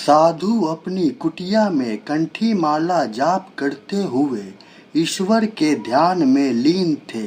साधु अपनी कुटिया में कंठी माला जाप करते हुए ईश्वर के ध्यान में लीन थे।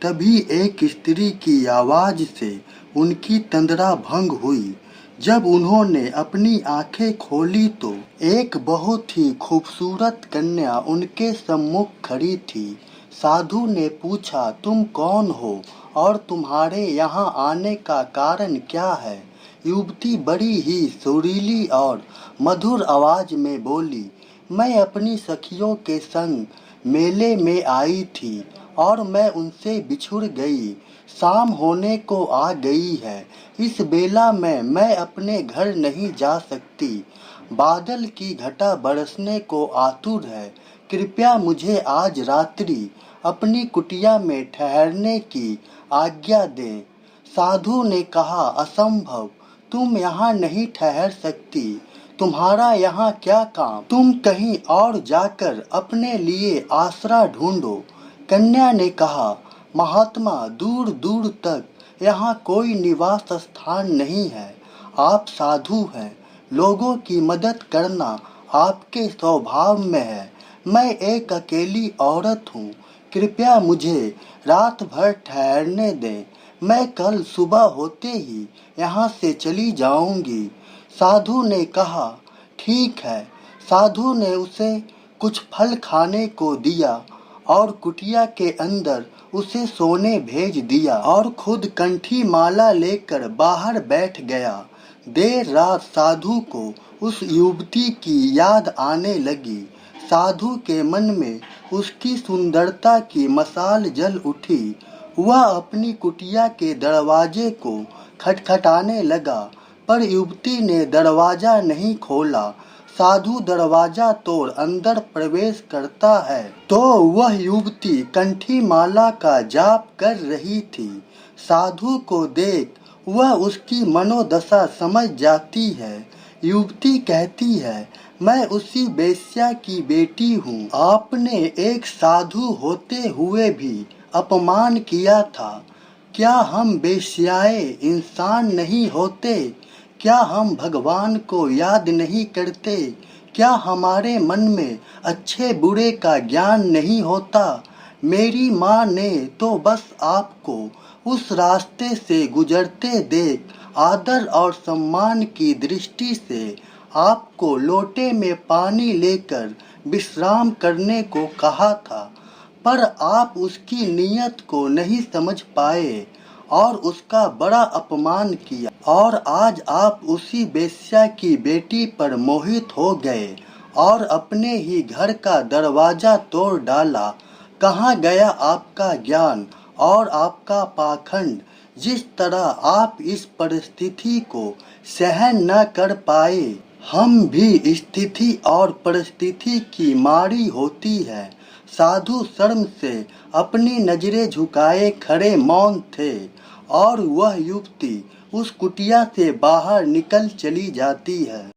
तभी एक स्त्री की आवाज से उनकी तंद्रा भंग हुई। जब उन्होंने अपनी आंखें खोली तो एक बहुत ही खूबसूरत कन्या उनके सम्मुख खड़ी थी। साधु ने पूछा, तुम कौन हो और तुम्हारे यहाँ आने का कारण क्या है? युवती बड़ी ही सुरीली और मधुर आवाज में बोली, मैं अपनी सखियों के संग मेले में आई थी और मैं उनसे बिछुड़ गई। शाम होने को आ गई है। इस बेला में मैं अपने घर नहीं जा सकती। बादल की घटा बरसने को आतुर है। कृपया मुझे आज रात्रि अपनी कुटिया में ठहरने की आज्ञा दें। साधु ने कहा, असंभव, तुम यहाँ नहीं ठहर सकती। तुम्हारा यहाँ क्या काम? तुम कहीं और जाकर अपने लिए आसरा ढूंढो। कन्या ने कहा, महात्मा, दूर दूर तक यहाँ कोई निवास स्थान नहीं है। आप साधु हैं, लोगों की मदद करना आपके स्वभाव में है। मैं एक अकेली औरत हूँ। कृपया मुझे रात भर ठहरने दें। मैं कल सुबह होते ही यहाँ से चली जाऊंगी। साधु ने कहा, ठीक है। साधु ने उसे कुछ फल खाने को दिया और कुटिया के अंदर उसे सोने भेज दिया और खुद कंठी माला लेकर बाहर बैठ गया। देर रात साधु को उस युवती की याद आने लगी। साधु के मन में उसकी सुंदरता की मशाल जल उठी। वह अपनी कुटिया के दरवाजे को खटखटाने लगा, पर युवती ने दरवाजा नहीं खोला। साधु दरवाजा तोड़ अंदर प्रवेश करता है तो वह युवती कंठी माला का जाप कर रही थी। साधु को देख वह उसकी मनोदशा समझ जाती है। युवती कहती है, मैं उसी वेश्या की बेटी हूँ। आपने एक साधु होते हुए भी अपमान किया था। क्या हम वेश्याएं इंसान नहीं होते? क्या हम भगवान को याद नहीं करते? क्या हमारे मन में अच्छे बुरे का ज्ञान नहीं होता? मेरी माँ ने तो बस आपको उस रास्ते से गुजरते देख आदर और सम्मान की दृष्टि से आपको लोटे में पानी लेकर विश्राम करने को कहा था, पर आप उसकी नीयत को नहीं समझ पाए और उसका बड़ा अपमान किया और आज आप उसी वेश्या की बेटी पर मोहित हो गए और अपने ही घर का दरवाजा तोड़ डाला। कहाँ गया आपका ज्ञान और आपका पाखंड? जिस तरह आप इस परिस्थिति को सहन न कर पाए, हम भी स्थिति और परिस्थिति की मारी होती है। साधु शर्म से अपनी नजरें झुकाए खड़े मौन थे और वह युवती उस कुटिया से बाहर निकल चली जाती है।